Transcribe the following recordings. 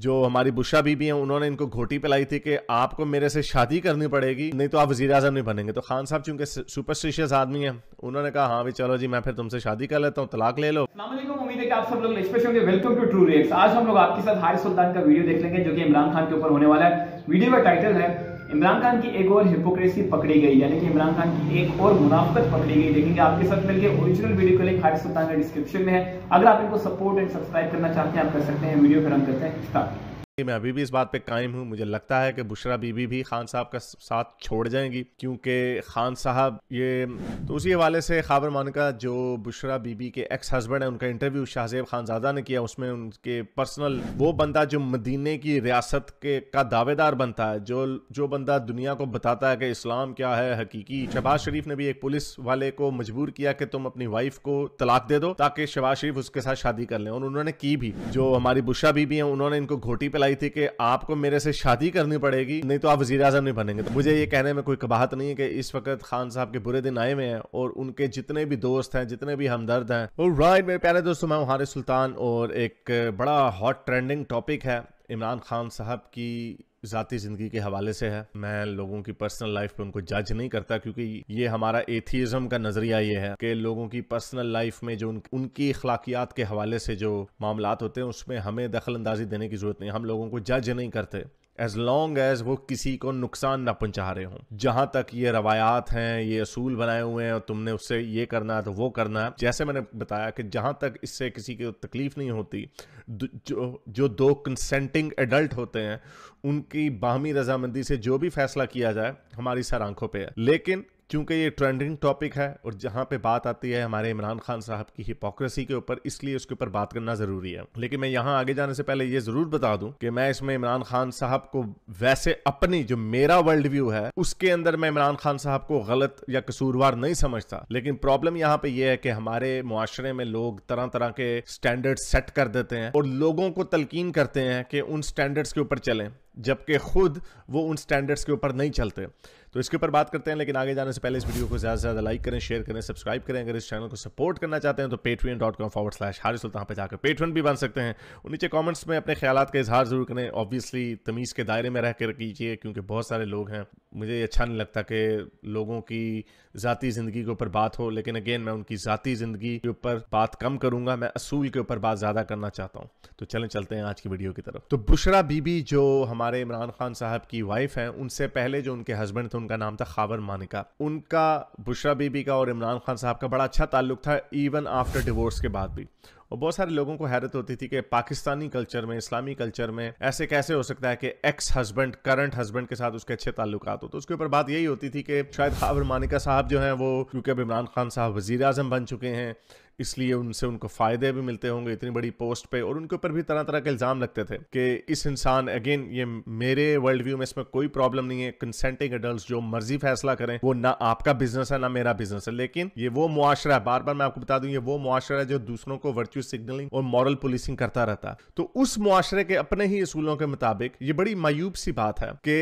जो हमारी बुशरा बीबी हैं उन्होंने इनको घोटी पिलाई थी कि आपको मेरे से शादी करनी पड़ेगी, नहीं तो आप वजीर आजम नहीं बनेंगे। तो खान साहब चूंकि सुपरस्टिशियस आदमी हैं, उन्होंने कहा हाँ भी चलो जी मैं फिर तुमसे शादी कर लेता हूँ, तलाक ले लो। उम्मीद है कि आप सब लोग लेट्स होंगे। Welcome to true reacts. आज हम लोग आपके साथ हारिस सुल्तान का वीडियो देख लेंगे जो कि इमरान खान के ऊपर होने वाला है। वीडियो का टाइटल है इमरान खान की एक और हिपोक्रेसी पकड़ी गई, यानी कि इमरान खान की एक और मुनाफिकत पकड़ी गई। देखेंगे आपके साथ मिलकर। ओरिजिनल वीडियो का लिंक हारिस सुल्तान का डिस्क्रिप्शन में है। अगर आप इनको सपोर्ट एंड सब्सक्राइब करना चाहते हैं आप कर सकते हैं। वीडियो फिर हम करते हैं स्टार्ट। मैं अभी भी इस बात पे कायम हूँ, मुझे लगता है कि बुशरा बीबी भी खान साहब का साथ छोड़ जाएंगी, क्योंकि खान साहब ये तो उसी हवाले से खाबर मानिका जो बुशरा बीबी के एक्स हस्बैंड है उनका इंटरव्यू शाहजेब खानजादा ने किया, उसमें उनके पर्सनल वो बंदा जो मदीने की रियासत के का दावेदार बनता है, जो बंदा दुनिया को बताता है कि इस्लाम क्या है हकीकी। शहबाज शरीफ ने भी एक पुलिस वाले को मजबूर किया कि तुम अपनी वाइफ को तलाक दे दो ताकि शहबाज शरीफ उसके साथ शादी कर लें, और उन्होंने की भी। जो हमारी बुशरा बीबी है उन्होंने इनको घोटी पिलाई थी कि आपको मेरे से शादी करनी पड़ेगी, नहीं तो आप वजीर आजम नहीं बनेंगे। तो मुझे ये कहने में कोई कबाहत नहीं है कि इस वक्त खान साहब के बुरे दिन आए हुए हैं और उनके जितने भी दोस्त हैं, जितने भी हमदर्द हैं। ऑलराइट मेरे प्यारे दोस्तों, मैं हूं हारिस सुल्तान और एक बड़ा हॉट ट्रेंडिंग टॉपिक है इमरान खान साहब की ज़ाती ज़िंदगी के हवाले से है। मैं लोगों की पर्सनल लाइफ पे उनको जज नहीं करता, क्योंकि ये हमारा एथियज़म का नज़रिया ये है कि लोगों की पर्सनल लाइफ में जो उनकी अखलाकियात के हवाले से जो मामलात होते हैं उसमें हमें दखल अंदाजी देने की ज़रूरत नहीं। हम लोगों को जज नहीं करते एज लॉन्ग एज वो किसी को नुकसान ना पहुंचा रहे हों। जहां तक ये रवायात हैं, ये असूल बनाए हुए हैं और तुमने उससे ये करना है तो वो करना है, जैसे मैंने बताया कि जहां तक इससे किसी की तकलीफ नहीं होती, जो दो कंसेंटिंग एडल्ट होते हैं उनकी बाहमी रजामंदी से जो भी फैसला किया जाए हमारी सर आंखों पे है। लेकिन क्योंकि ये ट्रेंडिंग टॉपिक है और जहां पे बात आती है हमारे इमरान खान साहब की हिपोक्रेसी के ऊपर, इसलिए उसके ऊपर बात करना जरूरी है। लेकिन मैं यहां आगे जाने से पहले ये जरूर बता दूं कि मैं इसमें इमरान खान साहब को वैसे अपनी जो मेरा वर्ल्ड व्यू है उसके अंदर मैं इमरान खान साहब को गलत या कसूरवार नहीं समझता। लेकिन प्रॉब्लम यहाँ पे ये है कि हमारे मुआशरे में लोग तरह तरह के स्टैंडर्ड सेट कर देते हैं और लोगों को तलकीन करते हैं कि उन स्टैंडर्ड्स के ऊपर चलें, जबकि खुद वो उन स्टैंडर्ड्स के ऊपर नहीं चलते। तो इसके ऊपर बात करते हैं, लेकिन आगे जाने से पहले इस वीडियो को ज़्यादा से ज़्यादा लाइक करें, शेयर करें, सब्सक्राइब करें। अगर इस चैनल को सपोर्ट करना चाहते हैं तो patreon.com/हारिस सुल्तान पे जाकर पेट्रन भी बन सकते हैं। और नीचे कमेंट्स में अपने ख्यालात का इजहार जरूर करें, ऑब्वियसली तमीज़ के दायरे में रह कर कीजिए, क्योंकि बहुत सारे लोग हैं, मुझे अच्छा नहीं लगता कि लोगों की ज़ाती ज़िंदगी के ऊपर बात हो। लेकिन अगेन मैं उनकी ज़ाती ज़िंदगी के ऊपर बात कम करूंगा, मैं असूल के ऊपर बात ज़्यादा करना चाहता हूँ। तो चलते हैं आज की वीडियो की तरफ। तो बुशरा बीबी जो हमारे इमरान खान साहब की वाइफ हैं, उनसे पहले जो उनके हस्बैंड थे उनका नाम था खाबर मानिका। उनका बुशरा बीबी का और इमरान खान साहब का बड़ा अच्छा ताल्लुक था, इवन आफ्टर डिवोर्स के बाद भी। और बहुत सारे लोगों को हैरत होती थी कि पाकिस्तानी कल्चर में, इस्लामी कल्चर में ऐसे कैसे हो सकता है कि एक्स हस्बैंड करंट हस्बैंड के साथ उसके अच्छे ताल्लुकात हो। तो उसके ऊपर बात यही होती थी कि शायद खाबर मानिका साहब जो हैं वो, क्योंकि अब इमरान खान साहब वजीर आजम बन चुके हैं, इसलिए उनको फ़ायदे भी मिलते होंगे इतनी बड़ी पोस्ट पे, और उनके ऊपर भी तरह तरह के इल्ज़ाम लगते थे कि इस इंसान, अगेन ये मेरे वर्ल्ड व्यू में इसमें कोई प्रॉब्लम नहीं है, कंसेंटिंग एडल्ट्स जो मर्जी फैसला करें, वो ना आपका बिजनेस है ना मेरा बिजनेस है। लेकिन ये वो मुआशरा है, बार बार मैं आपको बता दूं, ये वो मुआशरा है जो दूसरों को वर्च्यू सिग्नलिंग और मॉरल पुलिसिंग करता रहता है। तो उस मुआशरे के अपने ही असूलों के मुताबिक ये बड़ी मायूब सी बात है कि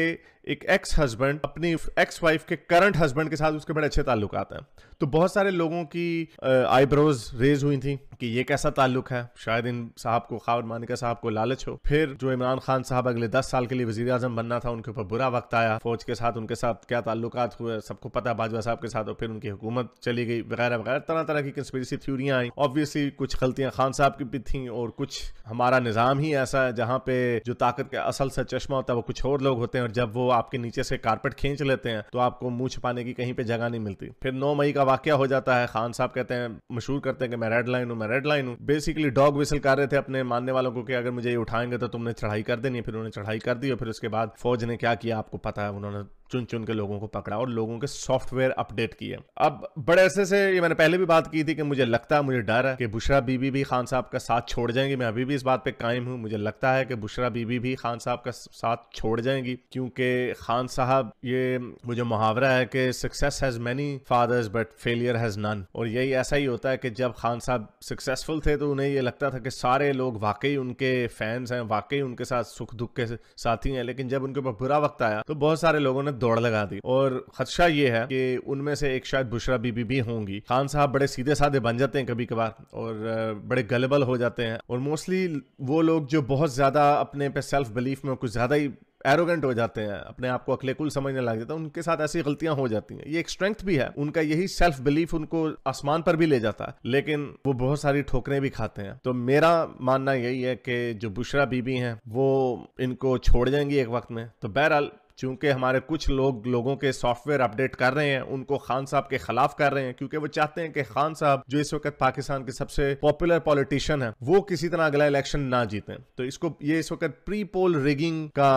एक एक्स हस्बैंड अपनी एक्स वाइफ के करंट हस्बैंड के साथ उसके बड़े अच्छे ताल्लुकात हैं। तो बहुत सारे लोगों की आईब्रोज रेज हुई थी कि ये कैसा ताल्लुक है। शायद इन साहब को, खाबर मानिका साहब को लालच हो। फिर जो इमरान खान साहब अगले 10 साल के लिए वजीर आजम बनना था, उनके ऊपर बुरा वक्त आया, फौज के साथ उनके साथ क्या ताल्लुकात हुए सबको पता, बाजवा साहब के साथ, और फिर उनकी हुकूमत चली गई वगैरह वगैरह, तरह तरह की कंस्पिरेसी थ्योरियां आई। ऑब्वियसली कुछ गलतियां खान साहब की भी थी और कुछ हमारा निज़ाम ही ऐसा है जहां पे जो ताकत का असल सा चश्मा होता है वो कुछ और लोग होते हैं, और जब वो आपके नीचे से कारपेट खींच लेते हैं तो आपको मुंह छुपाने की कहीं पे जगह नहीं मिलती। फिर 9 मई का वाकया हो जाता है। खान साहब कहते हैं, मशहूर करते हैं कि मैं रेड लाइन हूं, मैं रेड लाइन हूं। बेसिकली डॉग विसल कर रहे थे अपने मानने वालों को कि अगर मुझे ये उठाएंगे तो तुमने चढ़ाई कर देनी है। फिर उन्होंने चढ़ाई कर दी और फिर उसके बाद फौज ने क्या किया आपको पता है, उन्होंने चुन चुन के लोगों को पकड़ा और लोगों के सॉफ्टवेयर अपडेट किए। अब बड़े अरसे से, ये मैंने पहले भी बात की थी कि मुझे लगता है, मुझे डर है कि बुशरा बीबी भी खान साहब का साथ छोड़ जाएंगी। मैं अभी भी इस बात पे कायम हूं, मुझे लगता है कि बुशरा बीबी भी खान साहब का साथ छोड़ जाएंगी, क्योंकि खान साहब, ये वो जो मुहावरा है कि success has many fathers but failure has none, और यही ऐसा ही होता है कि जब खान साहब सक्सेसफुल थे तो उन्हें ये लगता था कि सारे लोग वाकई उनके फैंस हैं, वाकई उनके साथ सुख दुख के साथी हैं। लेकिन जब उनके ऊपर बुरा वक्त आया तो बहुत सारे लोगों ने दौड़ लगा दी। और खदशा ये है कि उनमें से एक शायद बुशरा बीबी भी होंगी। खान साहब बड़े सीधे साधे बन जाते हैं कभी कभार और बड़े गलेबल हो जाते हैं, और मोस्टली वो लोग जो बहुत ज्यादा अपने पे सेल्फ बिलीफ में कुछ ज्यादा ही एरोगेंट हो जाते हैं, अपने आप को अकलेकुल समझने लग जाते हैं, उनके साथ ऐसी गलतियां हो जाती हैं। ये एक स्ट्रेंथ भी है उनका, यही सेल्फ बिलीफ उनको आसमान पर भी ले जाता है, लेकिन वो बहुत सारी ठोकरें भी खाते हैं। तो मेरा मानना यही है कि जो बुशरा बीबी हैं वो इनको छोड़ जाएंगी एक वक्त में। तो बहरहाल चूंकि हमारे कुछ लोगों के सॉफ्टवेयर अपडेट कर रहे हैं, उनको खान साहब के खिलाफ कर रहे हैं, क्योंकि वो चाहते हैं कि खान साहब जो इस वक्त पाकिस्तान के सबसे पॉपुलर पॉलिटिशियन है वो किसी तरह अगला इलेक्शन ना जीतें। तो इसको ये इस वक्त प्री पोल रिगिंग का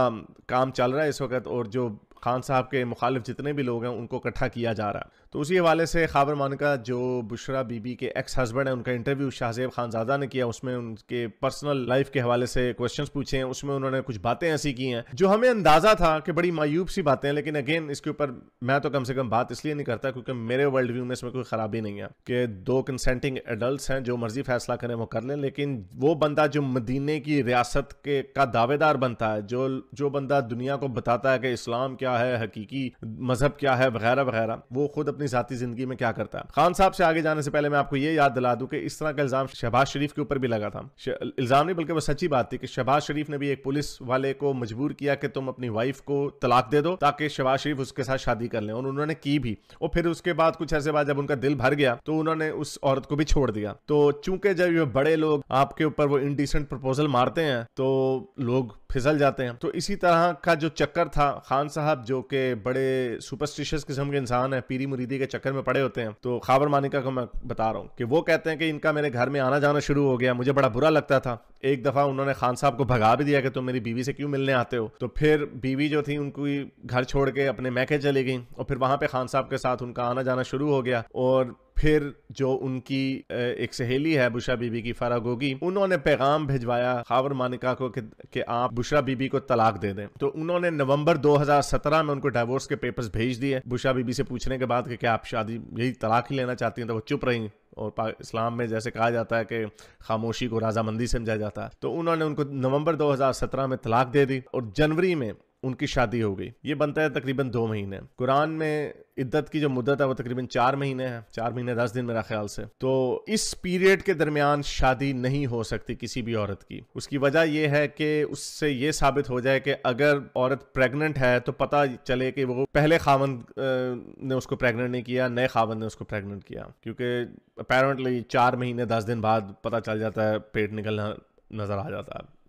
काम चल रहा है इस वक्त, और जो खान साहब के मुखालिफ जितने भी लोग हैं उनको इकट्ठा किया जा रहा है। तो उसी हवाले से खैबर मानिका जो बुशरा बीबी के एक्स हस्बैंड है, उनका इंटरव्यू शाहजेब खानजादा ने किया, उसमें उनके पर्सनल लाइफ के हवाले से क्वेश्चंस पूछे हैं। उसमें उन्होंने कुछ बातें ऐसी की हैं जो हमें अंदाजा था कि बड़ी मायूब सी बातें हैं, लेकिन अगेन इसके ऊपर मैं तो कम से कम बात इसलिए नहीं करता क्योंकि मेरे वर्ल्ड व्यू में इसमें कोई खराबी नहीं है कि दो कंसेंटिंग एडल्ट्स हैं, जो मर्जी फैसला करें वो कर लें। लेकिन वो बंदा जो मदीने की रियासत के का दावेदार बनता है, जो बंदा दुनिया को बताता है कि इस्लाम क्या है, हकीकी मजहब क्या है, वगैरह वगैरह, वो खुद अपनी जाती जिंदगी में क्या करता है। खान साहब से आगे जाने से पहले मैं आपको ये याद दिला दूं कि इस तरह का इल्जाम शहबाज शरीफ के ऊपर भी लगा था। इल्जाम नहीं बल्कि वो सच्ची बात थी कि शहबाज शरीफ ने भी एक पुलिस वाले को मजबूर किया कि तुम अपनी वाइफ को तलाक दे दो ताकि शहबाज शरीफ उसके साथ शादी कर लें, और उन्होंने की भी। और फिर उसके बाद कुछ ऐसे बाद जब उनका दिल भर गया तो उन्होंने उस औरत को भी छोड़ दिया। तो चूंकि जब ये बड़े लोग आपके ऊपर वो इनडिसेंट प्रपोजल मारते हैं तो लोग फिसल जाते हैं। तो इसी तरह का जो चक्कर था, खान साहब जो कि बड़े सुपरस्टिशियस किस्म के इंसान है, पीरी मुरीदी के चक्कर में पड़े होते हैं। तो खैबर मानिका को मैं बता रहा हूँ कि वो कहते हैं कि इनका मेरे घर में आना जाना शुरू हो गया, मुझे बड़ा बुरा लगता था। एक दफा उन्होंने खान साहब को भगा भी दिया कि तुम मेरी बीवी से क्यों मिलने आते हो। तो फिर बीवी जो थी उनको घर छोड़ के अपने मैके चली गई, और फिर वहां पे खान साहब के साथ उनका आना जाना शुरू हो गया। और फिर जो उनकी एक सहेली है बुशरा बीबी की, फरा गोगी, उन्होंने पैगाम भिजवाया खैबर मानिका को कि आप बुशरा बीबी को तलाक दे दें। तो उन्होंने नवंबर 2017 में उनको डाइवोर्स के पेपर्स भेज दिए बुशरा बीबी से पूछने के बाद कि क्या आप शादी यही तलाक ही लेना चाहती हैं। तो वो चुप रही, और इस्लाम में जैसे कहा जाता है कि खामोशी को राजामंदी समझा जाता है। तो उन्होंने उनको नवंबर 2017 में तलाक दे दी और जनवरी में उनकी शादी हो गई। ये बनता है तकरीबन 2 महीने। कुरान में इद्दत की जो मुद्दत है वो तकरीबन 4 महीने है, 4 महीने 10 दिन मेरा ख्याल से। तो इस पीरियड के दरमियान शादी नहीं हो सकती किसी भी औरत की। उसकी वजह यह है कि उससे ये साबित हो जाए कि अगर औरत प्रेग्नेंट है तो पता चले कि वो पहले खावंद ने उसको प्रेग्नेंट नहीं किया, नए खावंद ने उसको प्रेग्नेंट किया, क्योंकि अपेरेंटली 4 महीने 10 दिन बाद पता चल जाता है, पेट निकलना नजर आ जाता है।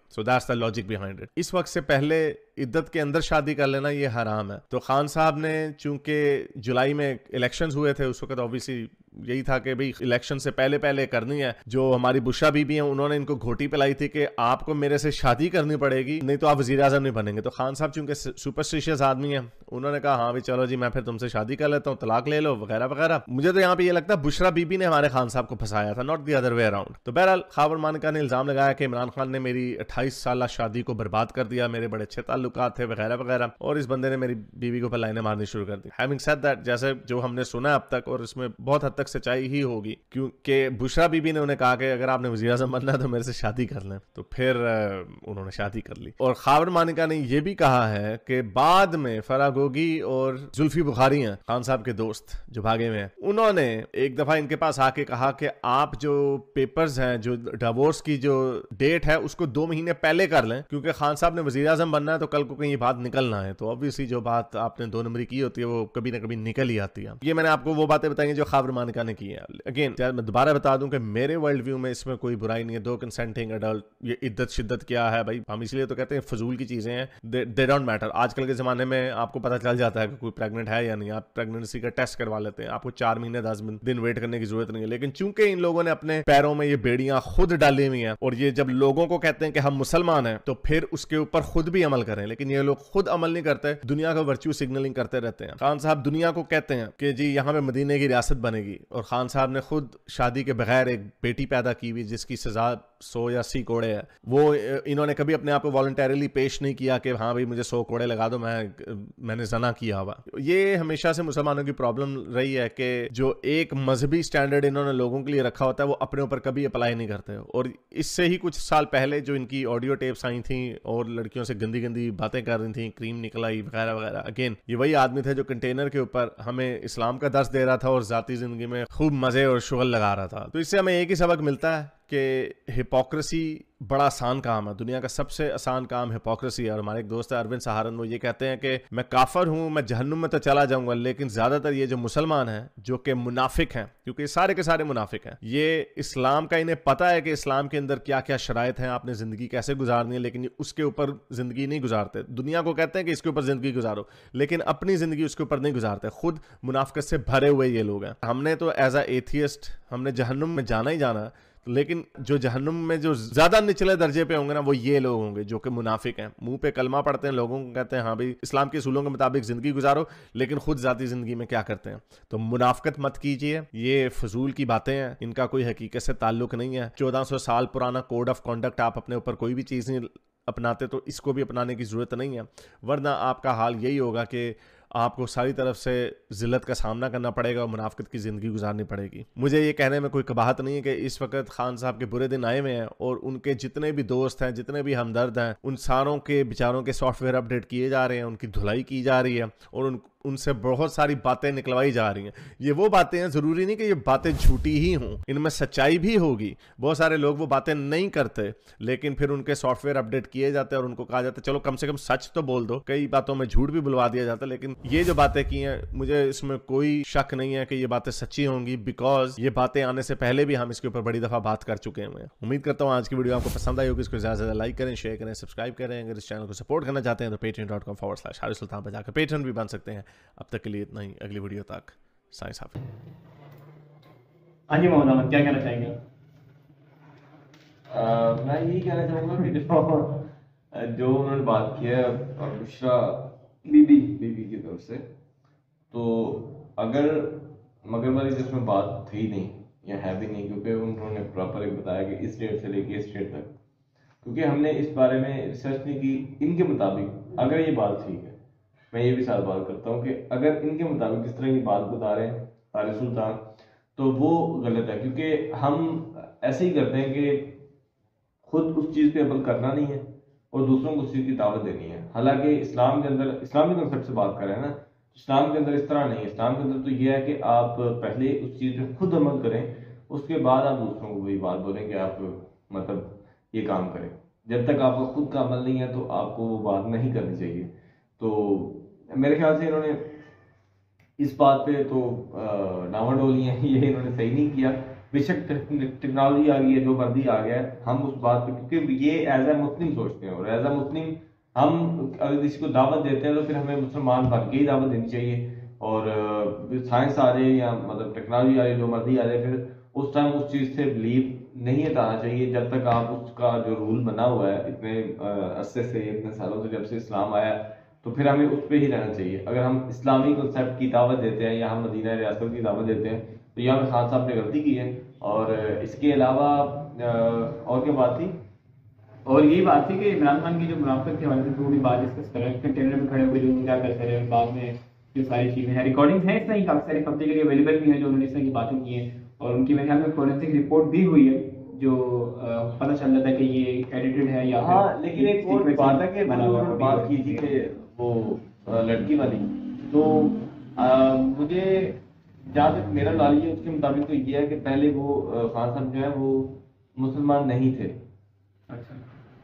So that's the logic behind it. इस वक्त से पहले इद्दत के अंदर शादी कर लेना ये हराम है। तो खान साहब ने चूंकि जुलाई में इलेक्शंस हुए थे, उस वक्त ऑब्वियसली यही था कि भाई इलेक्शन से पहले पहले करनी है। जो हमारी बुशरा बीबी हैं उन्होंने इनको घोटी पिलाई थी कि आपको मेरे से शादी करनी पड़ेगी, नहीं तो आप वजीर आजम नहीं बनेंगे। तो खान साहब चूंकि सुपरस्टिशियस आदमी है, उन्होंने कहा हाँ भी चलो जी मैं फिर तुमसे शादी कर लेता हूँ, तलाक ले लो वगैरह वगैरह। मुझे तो यहाँ पे ये लगता है बुशरा बीबी ने हमारे खान साहब को फंसाया था, not the other way around. तो बहरहाल खैबर मानिका ने इल्जाम लगाया कि इमरान खान ने मेरी 28 साल शादी को बर्बाद कर दिया, मेरे बड़े अच्छे ताल्लुकात थे वगैरह वगैरह, और इस बंदे ने मेरी बीवी को लाइनें मारनी शुरू कर दी। हैविंग सेड दैट, जैसे जो हमने सुना अब तक, और इसमें बहुत हद तक सच्चाई ही होगी, क्योंकि बुशरा बीबी ने उन्हें कहा कि अगर आपने वज़ीर आज़म बनना है तो मेरे से शादी कर लें। तो फिर उन्होंने शादी कर ली। और खैबर मानिका ने यह भी कहा है कि बाद में फरा गोगी और जुल्फी बुखारी हैं खान साहब के दोस्त जो भागे में हैं, उन्होंने एक दफा इनके पास आके कहा कि आप जो पेपर्स हैं, जो डिवोर्स की जो डेट है उसको 2 महीने पहले कर लें, क्योंकि खान साहब ने वज़ीर आज़म बनना है तो कल को कहीं ये बात निकलना है। तो ऑब्वियसली जो बात आपने 2 नंबरी की होती है वो कभी ना कभी निकल ही आती है। ये मैंने आपको वो बातें बताई जो खैबर मानिका ने की है। अगेन मैं दोबारा बता दूं कि मेरे वर्ल्ड व्यू में इसमें कोई बुराई नहीं है। 2 कंसेंटिंग एडल्ट, ये इद्दत शिद्दत क्या है भाई, हम इसलिए तो कहते हैं फजूल की चीजें हैं, दे डोंट मैटर। आजकल के जमाने में आपको पता चल जाता है कि कोई प्रेग्नेंट है या नहीं, आप प्रेगनेंसी का टेस्ट करवा लेते हैं, आपको 4 महीने 10 दिन वेट करने की जरूरत नहीं है। लेकिन चूंकि इन लोगों ने अपने पैरों में ये बेड़ियां खुद डाली हुई हैं, और ये जब लोगों को कहते हैं कि हम मुसलमान हैं तो फिर उसके ऊपर खुद भी अमल करें, लेकिन ये लोग खुद अमल नहीं करते, दुनिया का वर्च्यू सिग्नलिंग करते रहते हैं। खान साहब दुनिया को कहते हैं कि जी यहाँ पे मदीने की रियासत बनेगी, और खान साहब ने खुद शादी के बगैर एक बेटी पैदा की हुई जिसकी सजा 100 या 80 कोड़े हैं। वो इन्होंने कभी अपने आप को वॉलंटरीली पेश नहीं किया कि हाँ भाई मुझे 100 कोड़े लगा दो, मैंने जना किया हुआ। ये हमेशा से मुसलमानों की प्रॉब्लम रही है कि जो एक मजहबी स्टैंडर्ड इन्होंने लोगों के लिए रखा होता है वो अपने ऊपर कभी अप्लाई नहीं करते। और इससे ही कुछ साल पहले जो इनकी ऑडियो टेप्स आई थी और लड़कियों से गंदी गंदी बातें कर रही थी, क्रीम निकल आई वगैरह वगैरह, अगेन ये वही आदमी थे जो कंटेनर के ऊपर हमें इस्लाम का दर्स दे रहा था और जाती जिंदगी में खूब मजे और शुगल लगा रहा था। तो इससे हमें एक ही सबक मिलता है कि हिपोक्रेसी बड़ा आसान काम है, दुनिया का सबसे आसान काम हिपोक्रेसी है। और हमारे एक दोस्त है अरविंद सहारन, वो ये कहते हैं कि मैं काफर हूं, मैं जहन्नुम में तो चला जाऊंगा, लेकिन ज्यादातर ये जो मुसलमान हैं जो कि मुनाफिक हैं, क्योंकि ये सारे के सारे मुनाफिक हैं, ये इस्लाम का इन्हें पता है कि इस्लाम के अंदर क्या क्या शराइत हैं, आपने जिंदगी कैसे गुजारनी है, लेकिन उसके ऊपर जिंदगी नहीं गुजारते। दुनिया को कहते हैं कि इसके ऊपर जिंदगी गुजारो, लेकिन अपनी जिंदगी उसके ऊपर नहीं गुजारते। खुद मुनाफिकत से भरे हुए ये लोग हैं। हमने तो एज अ एथियस्ट हमने जहन्नुम में जाना ही जाना, लेकिन जो जहन्नुम में जो ज्यादा निचले दर्जे पे होंगे ना, वो ये लोग होंगे जो कि मुनाफिक हैं, मुंह पे कलमा पढ़ते हैं, लोगों को कहते हैं हाँ भाई इस्लाम के उसूलों के मुताबिक जिंदगी गुजारो, लेकिन खुद जाती जिंदगी में क्या करते हैं। तो मुनाफिकत मत कीजिए, ये फजूल की बातें हैं, इनका कोई हकीकत से ताल्लुक नहीं है। 1400 साल पुराना कोड ऑफ कॉन्डक्ट आप अपने ऊपर कोई भी चीज़ नहीं अपनाते तो इसको भी अपनाने की ज़रूरत नहीं है, वरना आपका हाल यही होगा कि आपको सारी तरफ से जिल्लत का सामना करना पड़ेगा और मुनाफिकत की ज़िंदगी गुजारनी पड़ेगी। मुझे ये कहने में कोई कबाहत नहीं है कि इस वक्त खान साहब के बुरे दिन आए हुए हैं और उनके जितने भी दोस्त हैं, जितने भी हमदर्द हैं, उन सारों के बेचारों के सॉफ्टवेयर अपडेट किए जा रहे हैं, उनकी धुलाई की जा रही है और उनसे बहुत सारी बातें निकलवाई जा रही हैं। ये वो बातें हैं, ज़रूरी नहीं कि ये बातें झूठी ही हों, इनमें सच्चाई भी होगी। बहुत सारे लोग वो बातें नहीं करते, लेकिन फिर उनके सॉफ्टवेयर अपडेट किए जाते हैं और उनको कहा जाता है चलो कम से कम सच तो बोल दो। कई बातों में झूठ भी बुलवा दिया जाता है, लेकिन ये जो बातें की हैं मुझे इसमें कोई शक नहीं है कि ये बातें सच्ची होंगी, बिकॉज ये बातें आने से पहले भी हम इसके ऊपर बड़ी दफ़ा बात कर चुके हैं। उम्मीद करता हूँ आज की वीडियो आपको पसंद आई होगी। इसको ज़्यादा से ज़्यादा लाइक करें, शेयर करें, सब्सक्राइब करें। अगर इस चैनल को सपोर्ट करना चाहते हैं तो patreon.com/हारिस सुल्तान पर जाकर पेट्रन भी बन सकते हैं। अब तक के लिए इतना ही, अगली वीडियो तक साईं साहब। हाँ जी मोहम्मद अहमद, क्या कहना चाहेंगे? मैं यही कहना चाहूँगा कि जो उन्होंने बात की है बुशरा बीबी की तरफ से, तो अगर मगर वाली जिसमें बात थी नहीं या है भी नहीं, क्योंकि उन्होंने प्रॉपर एक बताया कि इस डेट से लेके इस डेट तक, क्योंकि हमने इस बारे में रिसर्च नहीं की। इनके मुताबिक अगर ये बात ठीक है, मैं ये भी साथ बात करता हूँ कि अगर इनके मुताबिक जिस तरह की बात बता रहे हैं हारिस सुल्तान, तो वो गलत है, क्योंकि हम ऐसे ही करते हैं कि खुद उस चीज़ पे अमल करना नहीं है और दूसरों को उस चीज़ की दावत देनी है। हालांकि इस्लाम के अंदर, इस्लामी कॉन्सेप्ट से बात करें ना, इस्लाम के अंदर इस तरह नहीं है। इस्लाम के अंदर तो ये है कि आप पहले उस चीज़ पे खुद अमल करें, उसके बाद आप दूसरों को वही बात बोलें कि आप मतलब ये काम करें। जब तक आपका खुद का अमल नहीं है तो आपको वो बात नहीं करनी चाहिए। तो मेरे ख्याल से इन्होंने इस बात पे तो डावाडोली है, ये इन्होंने सही नहीं किया। बेशक टेक्नोलॉजी आ गई है, जो मर्जी आ गया है, हम उस बात पे, क्योंकि ये एज ए मुस्लिम सोचते हैं और एज ए मुस्लिम हम अगर किसी को दावत देते हैं तो फिर हमें मुसलमान बन के ही दावत देनी चाहिए। और साइंस आ जाए या मतलब टेक्नोलॉजी आ जाए, जो मर्जी आ जाए, फिर उस टाइम उस चीज़ से बिलीव नहीं हटाना चाहिए जब तक आप उसका जो रूल बना हुआ है इतने अरसे से, इतने सालों से, जब से इस्लाम आया, तो फिर हमें उस पर ही रहना चाहिए। अगर हम इस्लामी कॉन्सेप्ट की दावत देते हैं या हम मदीना रियासत की दावत देते हैं तो यहाँ पे खान साहब ने गलती की है। और इसके अलावा और क्या बात थी? और यही बात थी कि इमरान खान की जो मुनाफिकत के हवाले से पूरी बात डिस्कस कर रहे हैं, कंटेनर में खड़े हुए जो क्या करते रहे, बाद में जो सारी चीज़ें हैं, रिकॉर्डिंग्स हैं इस तरह की, काफ़ी सारी पब्लिक के लिए अवेलेबल भी हैं जो उन्होंने इस तरह की बातें की हैं। और उनकी मेरे ख्याल में फोरेंसिक रिपोर्ट भी हुई है जो पता चल जाता है कि ये एडिटेड है या हाँ, लेकिन एक और बात है कि बात की थी कि वो लड़की वाली, तो मुझे जहाँ तक मेरा नॉलेज है उसके मुताबिक तो ये है कि पहले वो खान साहब जो है वो मुसलमान नहीं थे। अच्छा।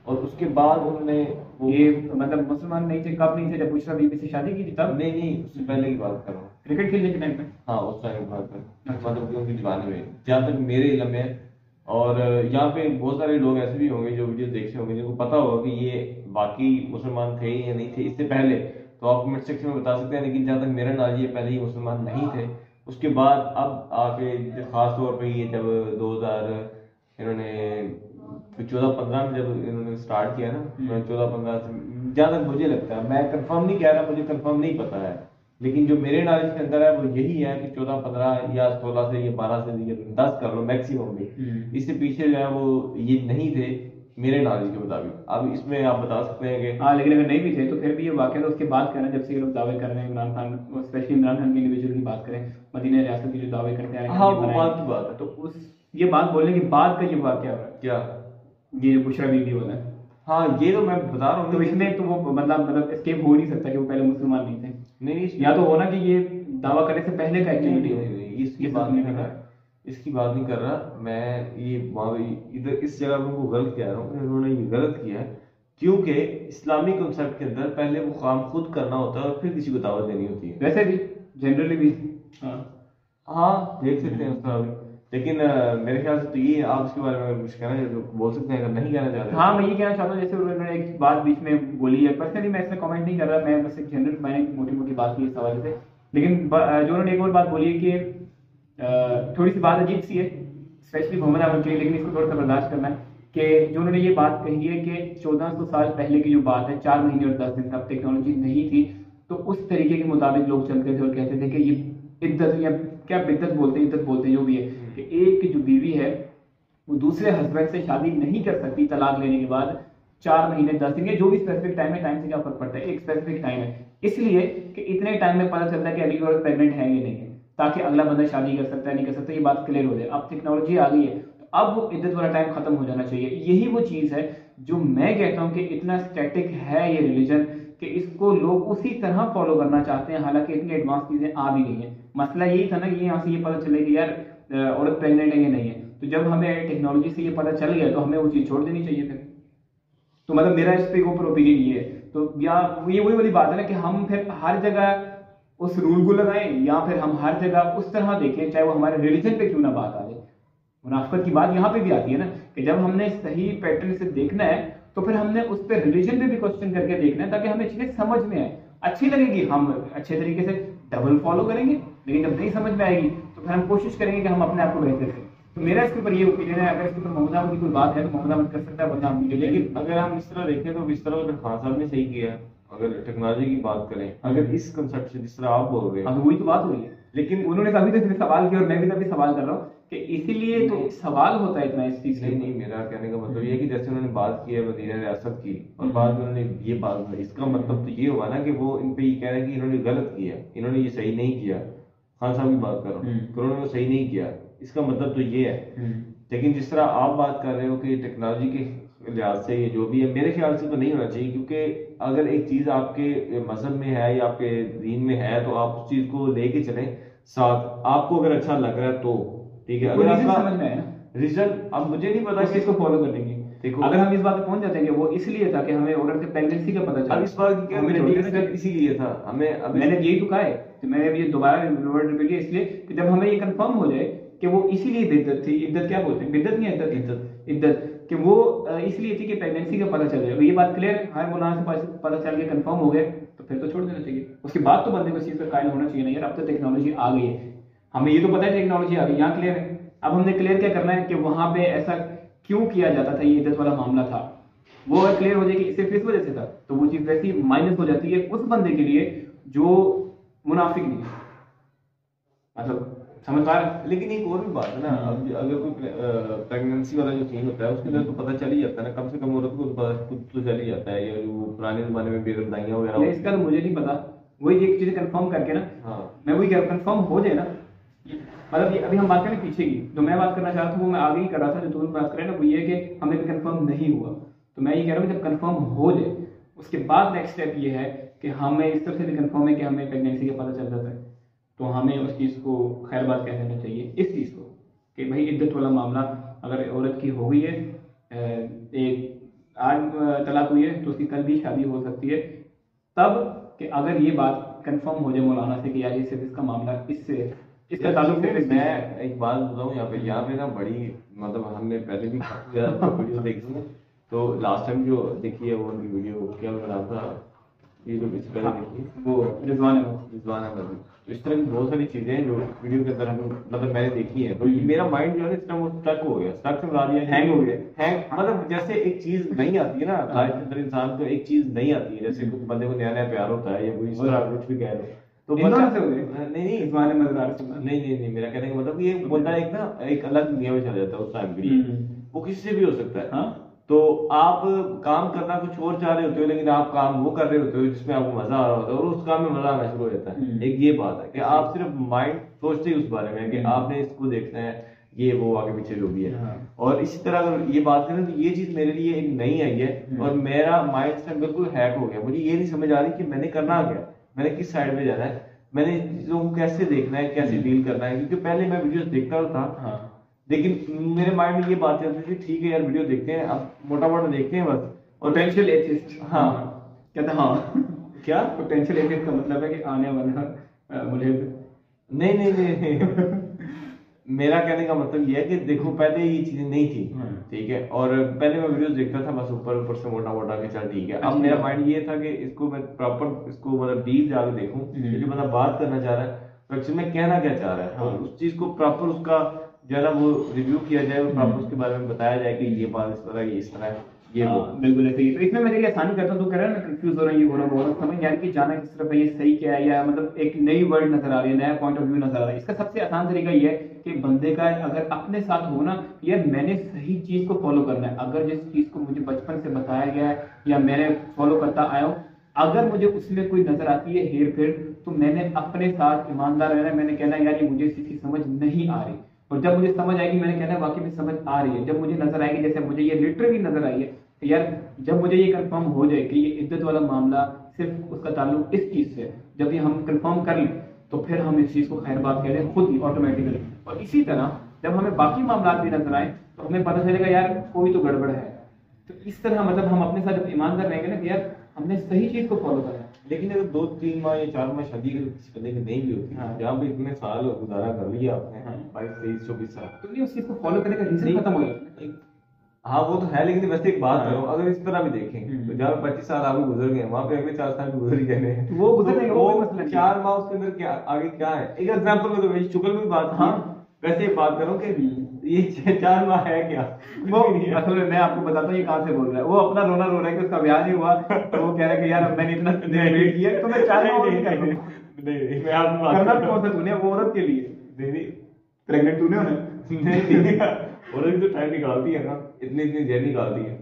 और उसके बाद उन्होंने वो ये मतलब मुसलमान नहीं थे, कब नहीं थे? जब बुशरा बीबी से शादी की थी तब? नहीं, उससे पहले की बात कर रहा हूँ, क्रिकेट खेलने के टाइम पे। हाँ, उस टाइम की बात कर, मतलब उनकी जवानी में, जहाँ तक मेरे इल्म में है। और यहाँ पे बहुत सारे लोग ऐसे भी होंगे जो वीडियो देख रहे होंगे जिनको पता होगा कि ये बाकी मुसलमान थे या नहीं थे इससे पहले, तो आप कमेंट सेक्शन में बता सकते हैं। लेकिन जहाँ तक मेरा नॉलेज है पहले ही मुसलमान नहीं थे। उसके बाद अब आके खास तौर पे ये जब 2000 इन्होंने 14-15 में जब इन्होंने स्टार्ट किया ना, 14-15 से, जहाँ तक मुझे लगता है, मैं कंफर्म नहीं कह रहा, मुझे कंफर्म नहीं पता है, लेकिन जो मेरे नॉलेज के अंदर है वो यही है कि 14, 15 या 16 से, या 12 से, या 10 कर लो मैक्सिमम में। इससे पीछे जो है वो ये नहीं थे मेरे नॉलेज के मुताबिक। अब इसमें आप बता सकते हैं कि हाँ, लेकिन अगर नहीं भी थे तो फिर भी ये वाकया तो उसके बाद करना, जब से ये लोग दावे कर रहे हैं इमरान खान, स्पेशली इमरान खान के इंडिविजुअल की बात करें, मदीना रियासत की जो दावे करते हैं, हाँ वो बात की बात है। तो उस ये बात बोलने के बाद का ये वाकया हो रहा है, क्या ये जो बुशरा बीबी वाला है। हाँ ये तो मैं बता रहा हूँ। तो इसमें तो वो मतलब एस्केप हो नहीं सकता कि वो पहले मुसलमान नहीं थे। नहीं, या तो होना कि ये दावा करने से पहले का एक्टिविटी हो। इसकी बात नहीं कर रहा, इसकी बात नहीं कर रहा मैं। ये इधर इस जगह पे उनको गलत कह रहा हूँ, उन्होंने ये गलत किया है क्योंकि इस्लामिक कॉन्सेप्ट के अंदर पहले वो काम खुद करना होता है और फिर किसी को दावत देनी होती है। वैसे भी जनरली भी हाँ देख सकते हैं उसका भी, लेकिन मेरे ख्याल से तो ये आप इसके बारे में कुछ कहना चाहते हो, बोल सकते हैं अगर नहीं कहना चाहते। हाँ, मैं ये कहना चाहता हूँ, जैसे उन्होंने एक बात बीच में बोली है, पर्सनली मैं इसमें कमेंट नहीं कर रहा, मैं बस एक जनरल मैंने मोटी मोटी बात की इस हवाले से। लेकिन जो उन्होंने एक और बात बोली है कि थोड़ी सी बात अजीब सी है स्पेशली मोहम्मद अहमद के लिए, लेकिन इसको थोड़ा सा बर्दाश्त करना है कि जो उन्होंने ये बात कही है कि 1400 साल पहले की जो बात है, 4 महीने और 10 दिन तक टेक्नोलॉजी नहीं थी, तो उस तरीके के मुताबिक लोग चलते थे और कहते थे कि ये इद्दत या क्या बिद्दत बोलते हैं, इद्दत बोलते हैं, जो भी है, कि एक जो बीवी है वो दूसरे हस्बैंड से शादी नहीं कर सकती तलाक लेने के बाद 4 महीने 10 दिन, जो भी स्पेसिफिक टाइम है, टाइम से क्या फर्क पड़ता है, एक स्पेसिफिक टाइम है, इसलिए कि इतने टाइम में पता चलता है कि अगली औरत प्रेग्नेंट है या नहीं है, ताकि अगला बंदा शादी कर सकता है नहीं कर सकता, ये बात क्लियर हो जाए। अब टेक्नोलॉजी आ गई है, तो अब वो इद्दत वाला टाइम खत्म हो जाना चाहिए। यही वो चीज़ है जो मैं कहता हूँ कि इतना स्टैटिक है ये रिलीजन कि इसको लोग उसी तरह फॉलो करना चाहते हैं, हालांकि इतनी एडवांस चीज़ें आ भी गई हैं। मसला यही था ना कि यहाँ से ये पता चले कि यार औरत प्रेग्नेंट है या नहीं है, तो जब हमें टेक्नोलॉजी से ये पता चल गया तो हमें वो चीज़ छोड़ देनी चाहिए फिर। तो मतलब मेरा इस पे ऊपर ओपिनियन ये है। तो या ये वही वाली बात है ना कि हम फिर हर जगह उस रूल को लगाएं या फिर हम हर जगह उस तरह देखें, चाहे वो हमारे रिलीजन पे क्यों ना बात आ जाए। मुनाफिकत की बात यहाँ पे भी आती है ना कि जब हमने सही पैटर्न से देखना है तो फिर हमने उस पर रिलीजन पे भी क्वेश्चन करके देखना है, ताकि हमें चीजें समझ में आए, अच्छी लगेगी हम अच्छे तरीके से डबल फॉलो करेंगे, लेकिन जब नहीं समझ में आएगी तो फिर हम कोशिश करेंगे कि हम अपने आप को बेहतर करें। तो मेरा इसके ऊपर ये ओपिनियन है, अगर इसके ऊपर मोहम्मद अहमद की कोई बात है तो मोहम्मद अहमद कर सकता है, वरना हम लेकिन अगर हम इस तरह देखें तो इस तरह खान साहब ने सही किया है। अगर टेक्नोलॉजी की बात करें, अगर इस कंसेप्ट से जिस तरह आप बोल रहे हैं, वही तो बात हो रही है। लेकिन उन्होंने कभी तो सवाल किया और मैं भी तभी सवाल कर रहा हूँ कि इसीलिए तो सवाल होता है इतना इस चीज से। नहीं, मेरा कहने का मतलब ये है कि जैसे उन्होंने बात की है मदीना रियासत की और बाद में उन्होंने ये बात की, इसका मतलब तो ये हुआ ना कि वो इन पे ये कह रहे हैं कि इन्होंने गलत किया, इन्होंने ये सही नहीं किया। खान साहब की बात कर रहा हूँ, उन्होंने वो सही नहीं किया, इसका मतलब तो ये है। लेकिन जिस तरह आप बात कर रहे हो कि टेक्नोलॉजी के लिहाज से ये जो भी है, मेरे ख्याल से तो नहीं होना चाहिए, क्योंकि अगर एक चीज आपके मजहब में है या आपके दीन में है तो आप उस चीज को लेके चलें साथ। आपको अगर अच्छा लग रहा है तो ठीक है, अगर आपका समझ में है ना रिजल्ट, अब मुझे नहीं पता कि इसको फॉलो कर लेंगे। देखो, अगर हम इस बात पे पहुंच जाते हैं कि वो इसलिए था कि हमें औरत के प्रेगनेंसी का पता चला, अब इस बात की क्या गारंटी है इसीलिए था हमें। अब मैंने यही तो कहा है कि मैंने अभी दोबारा वर्ड रिपीट किया इसलिए कि जब हमें ये कंफर्म हो जाए कि वो इसीलिए बिद्दत थी, इद्दत क्या बोलते हैं, बिद्दत नहीं है इद्दत कि वो इसलिए थी कि प्रेगनेंसी का पता चल जाए, ये बात क्लियर है, हर मौलाना से पता चल गया, कंफर्म हो गया, तो फिर तो छोड़ देना चाहिए। उसके बाद तो बंदे को इस चीज पर कायल होना चाहिए ना यार, अब तो टेक्नोलॉजी आ गई है, हमें ये तो पता है टेक्नोलॉजी आ गई, यहाँ क्लियर है। अब हमने क्लियर क्या करना है कि वहां पे ऐसा क्यों किया जाता था, ये इद्दत वाला मामला था, वो अगर क्लियर हो जाए कि सिर्फ इस वजह से था, तो वो चीज वैसी माइनस हो जाती है उस बंदे के लिए जो मुनाफिक नहीं है, मतलब समझ पा रहे। लेकिन एक और भी बात है ना, अब अगर कोई प्रेगनेंसी वाला जो सीन होता है उसके अंदर तो पता चल ही जाता है ना, कम से कम औरत को खुद तो चल ही जाता है, या जो पुराने जमाने में बेगरदाइयां वगैरह, इसका तो मुझे नहीं पता, वही एक चीज कंफर्म करके ना, हाँ मैं वही कंफर्म हो जाए ना, मतलब अभी हम बात करें पीछे की, जो मैं बात करना चाहता हूँ वो मैं आगे ही कर रहा था, जो तुम बात करें ना वो ये है कि हमें भी कंफर्म नहीं हुआ, तो मैं ये कह रहा हूँ जब कंफर्म हो जाए उसके बाद नेक्स्ट स्टेप ये है कि हमें इस तरह से भी कंफर्म है कि हमें प्रेगनेंसी का पता चल जाता है, तो हमें उस चीज़ को खैर बात कह देना चाहिए, इस चीज़ को कि भाई इद्दत वाला मामला अगर औरत की हो गई है, एक आज तलाक हुई है तो उसकी कल भी शादी हो सकती है, तब कि अगर ये बात कंफर्म हो जाए मौलाना से कि यार ये सिर्फ इसका मामला इससे इसका ताल्लुक सिर्फ। मैं एक बात बताऊँ यहाँ पे ना बड़ी, मतलब हमने पहले भी काफी ज्यादा वीडियो देखी है, तो लास्ट टाइम जो देखी है वो उनकी वीडियो क्या बना था, ये जो इससे पहले देखी वो रिजवान अहमद, तो इस तरह की बहुत सारी चीजें हैं जो वीडियो के अंदर हम मतलब मैंने देखी है, तो मेरा माइंड जो है इस टाइम वो स्टक हो गया, स्टक से बता दिया, हैंग हो गया, हैंग मतलब जैसे एक चीज नहीं आती है ना लाइफ के अंदर, इंसान को एक चीज नहीं आती है, जैसे कुछ बंदे को नया नया प्यार होता है या कोई इस तरह कुछ भी कह रहे, तो इन दोनों से हो नहीं गए नहीं इस्माइल मजेदार सुल्तान। नहीं मेरा कहने का मतलब ये बंदा एक ना एक अलग दुनिया में चला जाता है उस टाइम के लिए, वो किसी से भी हो सकता है। हाँ तो आप काम करना कुछ और चाह रहे होते हो, लेकिन आप काम वो कर रहे होते हो जिसमें आपको मजा आ रहा होता है, और उस काम में मजा आना शुरू हो जाता है। एक ये बात है कि आप सिर्फ माइंड सोचते ही उस बारे में कि आपने इसको देखना है, ये वो आगे पीछे जो भी है। और इसी तरह अगर ये बात करें तो ये चीज मेरे लिए एक नई आई है, और मेरा माइंड से बिल्कुल हैक हो गया। मुझे ये नहीं समझ आ रही कि मैंने करना क्या, मैंने किस साइड में जाना है, मैंने चीजों को कैसे देखना है, कैसे डील करना है। क्योंकि पहले मैं वीडियोस देखता था, लेकिन मेरे माइंड में ये बात चलती थी ठीक है यार वीडियो देखते हैं, अब मोटा मोटा देखते हैं बस। पोटेंशियल एथिस्ट, हाँ कहते हैं हाँ क्या पोटेंशियल एथिस्ट का मतलब है कि आने वाला मुल्हिद। नहीं मेरा कहने का मतलब ये है कि देखो पहले ये चीजें नहीं थी, ठीक है, और पहले मैं वीडियोस देखता था बस ऊपर ऊपर से मोटा मोटा के चल ठीक है। अब मेरा माइंड ये था कि इसको मैं प्रॉपर इसको मतलब डीप जाके देखूं, क्योंकि बंदा बात करना चाह रहा है तो एक्चुअली में कहना क्या चाह रहा है, और उस चीज को प्रॉपर उसका जो है ना वो रिव्यू किया जाए, प्रॉपर उसके बारे में बताया जाए कि ये बात इस तरह ये इस तरह है, ये वो बिल्कुल ऐसे ही। तो इसमें मैं देखिए आसानी करता हूँ, तो कह रहा है ना कंफ्यूज हो रहा है, ये हो रहा है वो हो रहा है, समझ नहीं आ रही कि जाना किस तरफ है, ये सही क्या है, या मतलब एक नई वर्ल्ड नजर आ रही है, नया पॉइंट ऑफ व्यू नजर आ रहा है। इसका सबसे आसान तरीका ये है कि बंदे का अगर अपने साथ हो ना, यार मैंने सही चीज को फॉलो करना है। अगर जिस चीज को मुझे बचपन से बताया गया है या मैंने फॉलो करता आया हूँ, अगर मुझे उसमें कोई नजर आती है हेर फेर, तो मैंने अपने साथ ईमानदार रहना है। मैंने कहना है यार ये मुझे इसकी समझ नहीं आ रही, और जब मुझे समझ आएगी मैंने कहना है वाकई में समझ आ रही है। जब मुझे नजर आएगी, जैसे मुझे ये लिटरली नजर आई है यार, जब मुझे ये कंफर्म हो जाए कि ये इज्जत वाला मामला सिर्फ उसका ताल्लुक इस चीज से, जब ये हम कंफर्म कर लें तो फिर हम इस चीज को खैर बात कह दें खुद ही ऑटोमेटिकली। और इसी तरह जब हमें बाकी मामला भी नजर आए तो हमें पता चलेगा यार कोई तो गड़बड़ है। तो इस तरह मतलब हम अपने साथ जब ईमानदार रहेंगे ना कि यार हमने सही चीज को फॉलो करना है। लेकिन अगर 2-3 माह या 4 माह शादी किसी बंदे की नहीं भी होती, जहाँ पे इतने साल गुजारा कर लिया आपने, 22-23-24 साल, तो नहीं उस चीज को फॉलो करने का रीजन खत्म हो जाता है। हाँ वो तो है, लेकिन वैसे एक बात करो, अगर इस तरह भी देखें तो जहाँ 25 साल आगे गुजर गए, वहाँ पे अगले 4 साल भी गुजर ही गए हैं, वो गुजर जाएंगे, वो कोई मसला नहीं। 4 माह उसके अंदर क्या आगे क्या है। एक एग्जांपल में तो वही शुक्र में बात की, वैसे एक बात करो कि ये 4 माह है क्या, वो असल में मैं आपको बताता हूँ ये कहाँ से बोल रहा है। वो अपना रोना रो रहा है कि उसका ब्याह नहीं हुआ, तो वो कह रहा है कि यार मैंने इतना वेट किया, तो मैं 4 माह नहीं मैं आपको करना भी कौन सा तूने, वो औरत के लिए नहीं प्रेग्नेंट तूने उन्हें नहीं औरत भी तो टाइम निकालती है ना, इतनी जेल निकालती है,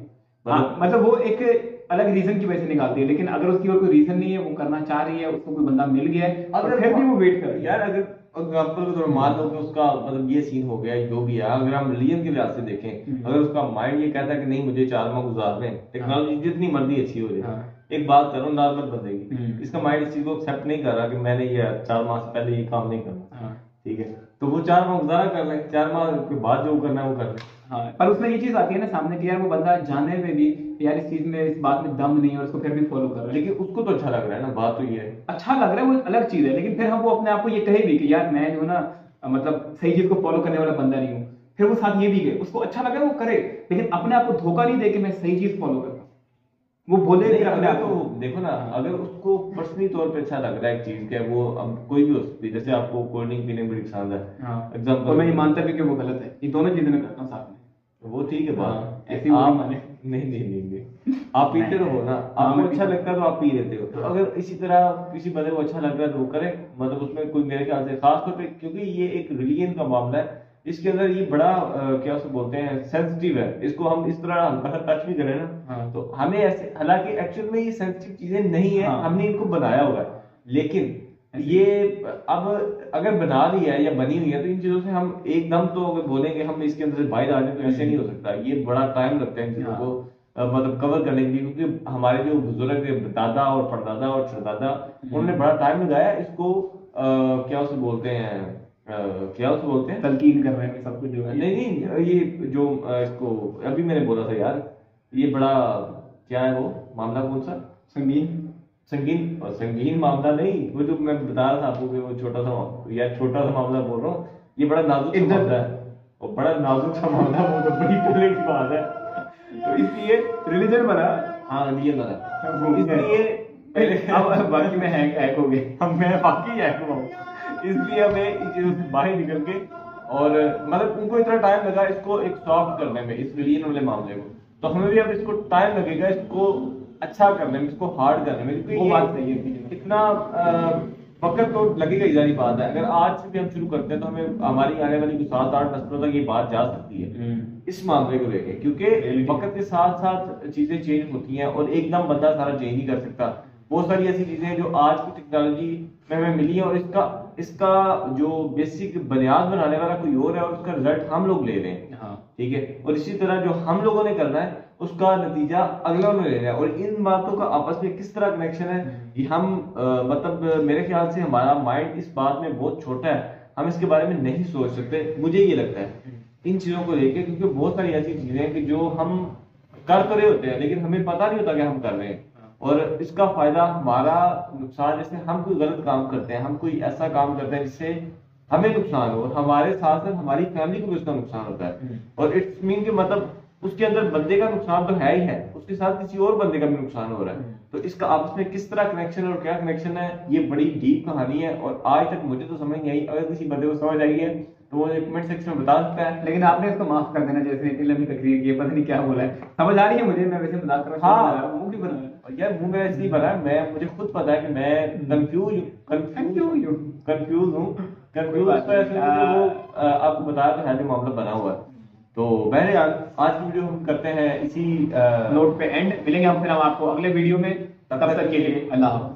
मतलब वो एक अलग रीजन की वजह से निकालती है। लेकिन अगर उसकी और कोई रीजन नहीं है, वो करना चाह रही है, उसको कोई बंदा मिल गया है, अगर फिर भी वो वेट कर यार अगर एग्जांपल के तौर पर मान लो कि उसका मतलब ये सीन हो गया जो भी है, अगर हम रिलीजन के लिहाज से देखें, अगर उसका माइंड ये कहता है कि नहीं मुझे 4 माह गुजारने हैं, टेक्नोलॉजी जितनी मर्जी अच्छी हो जाए, एक बात करो नॉर्मल बंदे की, इसका माइंड इस चीज को एक्सेप्ट नहीं कर रहा कि मैंने ये 4 माह से पहले ये काम नहीं करना, ठीक है, तो वो 4 माह गुजारा कर ले, 4 माह के बाद जो करना है वो कर ले। हाँ, पर उसमें ये चीज आती है ना सामने कि यार वो बंदा जाने में भी यार इस चीज में, इस बात में दम नहीं है, और उसको फिर भी फॉलो कर रहा है। लेकिन उसको तो अच्छा लग रहा है ना, बात तो ये है अच्छा लग रहा है, वो अलग चीज है। लेकिन फिर हम वो अपने आप को ये कहे भी कि यार मैं जो ना मतलब सही चीज को फॉलो करने वाला बंदा नहीं हूँ, फिर वो साथ ये भी गए, उसको अच्छा लग रहा है वो करे, लेकिन अपने आप को धोखा नहीं दे कि मैं सही चीज फॉलो करता हूँ। वो बोले फिर अपने आप को देखो ना, अगर उसको पर्सनली तौर पे अच्छा लग रहा है एक चीज क्या, वो अब कोई भी हो सकती है, जैसे आपको कोल्ड ड्रिंक पीने में बड़ी पसंद है, एग्जांपल, और मैं ये मानता भी कि वो गलत है, ये दोनों चीजें मैं करता हूँ साथ में, वो ठीक है बात, ऐसी आप माने नहीं आप पीते रहो ना, आपको अच्छा लगता है तो आप पी लेते हो। तो अगर इसी तरह किसी बंदे को अच्छा लग रहा है तो वो करे, मतलब उसमें कोई मेरे ख्याल से खास तौर पे, क्योंकि ये एक रिलीजन का मामला है, इसके अंदर ये बड़ा क्या उसको बोलते हैं सेंसिटिव है, इसको हम इस तरह मतलब टच भी करें ना तो हमें ऐसे, हालांकि एक्चुअल में ये सेंसिटिव चीजें नहीं है, हमने इनको बनाया हुआ है, लेकिन ये अब अगर बना ली है या बनी हुई है तो इन चीजों से हम एकदम तो अगर बोलेंगे हम इसके अंदर से बाहर आ जाए तो ऐसे नहीं हो सकता। ये बड़ा टाइम लगता है इन चीजों को मतलब कवर करने के लिए, क्योंकि हमारे जो बुजुर्ग दादा और परदादा और छड़दादा उन्होंने बड़ा टाइम लगाया इसको क्या उसे बोलते हैं तलकीन कर रहे हैं सब कुछ जो है। नहीं ये जो इसको अभी मैंने बोला था यार, ये बड़ा क्या है वो मामला, कौन सा संगीन मामला नहीं, वो जो मैं बता रहा था आपको कि वो छोटा सा मामला बोल रहा हूँ, ये बड़ा नाजुक सा मामला है, और बड़ा नाजुक सा मामला, वो तो बड़ी पहले की बात है, तो इसलिए रिलीजन बना, हाँ रिलीजन बना, इसलिए अब बाकी में हैक हो गए, मैं बाकी हैक हुआ हूँ, इसलिए हमें इन चीजों से बाहर निकल के, और मतलब उनको इतना टाइम लगा इसको एक सॉफ्ट करने में, इस रिलीजन वाले मामले को, तो हमें भी अब इसको टाइम लगेगा इसको अच्छा करने में, इसको हार्ड करने में, क्योंकि वो बात सही है, इतना वक्त तो लगेगा ही, जारी बात है। अगर आज से भी हम शुरू करते हैं तो हमें हमारी आने वाली 7-8 नस्लों तक ये बात जा सकती है इस मामले को लेके, क्योंकि वक्त के साथ साथ चीजें चेंज होती हैं और एकदम बंदा सारा चेंज नहीं कर सकता। बहुत सारी ऐसी चीजें हैं जो आज की टेक्नोलॉजी में हमें मिली है और इसका जो बेसिक बुनियाद बनाने वाला कोई और है और उसका रिजल्ट हम लोग ले रहे हैं। हाँ। ठीक है, और इसी तरह जो हम लोगों ने करना है उसका नतीजा अगला ने लेना है। और इन बातों का आपस में किस तरह कनेक्शन है ये हम मतलब मेरे ख्याल से हमारा माइंड इस बात में बहुत छोटा है, हम इसके बारे में नहीं सोच सकते, मुझे ये लगता है इन चीजों को लेके, क्योंकि बहुत सारी ऐसी चीजें हैं कि जो हम कर तो रहे होते हैं लेकिन हमें पता नहीं होता कि हम कर रहे हैं और इसका फायदा हमारा नुकसान, जैसे हम कोई गलत काम करते हैं, हम कोई ऐसा काम करते हैं जिससे हमें नुकसान हो और हमारे साथ साथ हमारी फैमिली को भी उसका नुकसान होता है। और इट्स मीन कि मतलब उसके अंदर बंदे का नुकसान तो है ही है, उसके साथ किसी और बंदे का भी नुकसान हो रहा है। तो इसका आपस में किस तरह कनेक्शन और क्या कनेक्शन है, ये बड़ी डीप कहानी है और आज तक मुझे तो समझ नहीं आई। अगर किसी बंदे को समझ आई है तो वो कमेंट सेक्शन में बता सकता है। लेकिन आपने इसको माफ कर देना, जैसे इतनी लंबी तकरीर की है, पता नहीं क्या बोला है, समझ आ रही है मुझे, मैं वैसे मजाक कर रहा हूं। हाँ, मुंह भी बना यार, मुंह में इसलिए बना, मैं मुझे खुद पता है कि मैं कंफ्यूज हूँ वो आपको बताया तो है जो मामला बना हुआ है। तो बहरहाल आज की वीडियो हम करते हैं इसी नोट पे एंड। मिलेंगे हम फिर हम आपको अगले वीडियो में, तब तक के लिए अल्लाह हाफ़िज़।